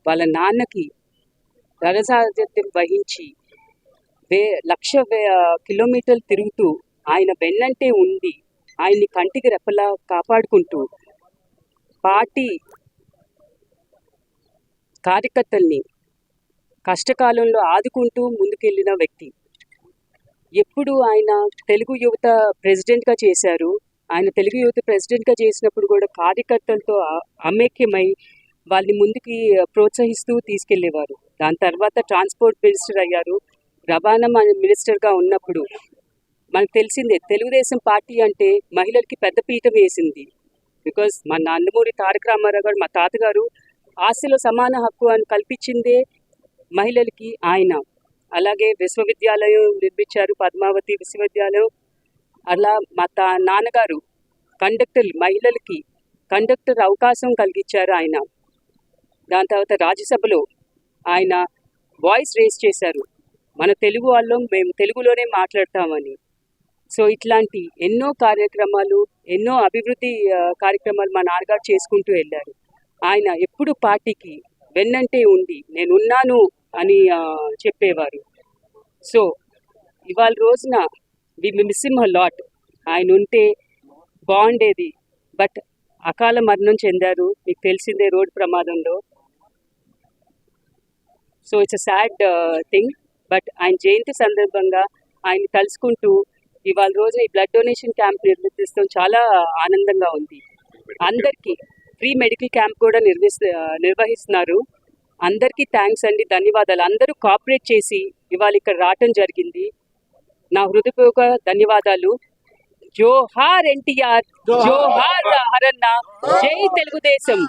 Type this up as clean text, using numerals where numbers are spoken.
వాళ్ళ నాన్నకి రథసారథ్యం వహించి లక్ష కిలోమీటర్లు తిరుగుతూ ఆయన వెన్నంటే ఉండి ఆయన్ని కంటికి రెప్పలా కాపాడుకుంటూ పార్టీ కార్యకర్తల్ని కష్టకాలంలో ఆదుకుంటూ ముందుకెళ్ళిన వ్యక్తి. ఎప్పుడు ఆయన తెలుగు యువత ప్రెసిడెంట్గా చేశారు. ఆయన తెలుగు యువత ప్రెసిడెంట్గా చేసినప్పుడు కూడా కార్యకర్తలతో అమేక్యమై వాళ్ళని ముందుకి ప్రోత్సహిస్తూ తీసుకెళ్లేవారు. దాని తర్వాత ట్రాన్స్పోర్ట్ మినిస్టర్ అయ్యారు. రవాణా మినిస్టర్గా ఉన్నప్పుడు మనకు తెలిసిందే, తెలుగుదేశం పార్టీ అంటే మహిళలకి పెద్ద పీఠం వేసింది. బికాజ్ మా నందమూరి తారక రామారావు గారు, మా తాతగారు ఆస్తిలో సమాన హక్కు అని కల్పించిందే మహిళలకి ఆయన. అలాగే విశ్వవిద్యాలయం నిర్మించారు, పద్మావతి విశ్వవిద్యాలయం. అలా మా నాన్నగారు మహిళలకి కండక్టర్ అవకాశం కలిగించారు ఆయన. దాని తర్వాత రాజ్యసభలో ఆయన వాయిస్ రేస్ చేశారు, మన తెలుగు వాళ్ళం మేము తెలుగులోనే మాట్లాడతామని. సో ఇట్లాంటి ఎన్నో కార్యక్రమాలు, ఎన్నో అభివృద్ధి కార్యక్రమాలు మా నాన్నగారు చేసుకుంటూ వెళ్ళారు. ఆయన ఎప్పుడు పార్టీకి వెన్నంటే ఉండి నేనున్నాను అని చెప్పేవారు. సో ఇవాళ రోజున we miss him a lot. ఆయన ఉంటే బాగుండేది, బట్ అకాల మరణం చెందారు, మీకు తెలిసిందే, రోడ్డు ప్రమాదంలో. So it's a sad thing. But ఆయన జయంతి సందర్భంగా ఆయన తలుచుకుంటూ ఇవాళ రోజున ఈ బ్లడ్ డొనేషన్ క్యాంప్ నిర్వహిస్తాం చాలా ఆనందంగా ఉంది. అందరికీ ఫ్రీ మెడికల్ క్యాంప్ కూడా నిర్వహిస్తున్నారు. అందరికీ థ్యాంక్స్ అండి, ధన్యవాదాలు. అందరూ కోఆపరేట్ చేసి ఇవాళ ఇక్కడ రావటం జరిగింది. నా హృదయపూర్వక ధన్యవాదాలు. జోహార్ ఎన్టీఆర్, జోహార్ హరన్న, జై తెలుగుదేశం.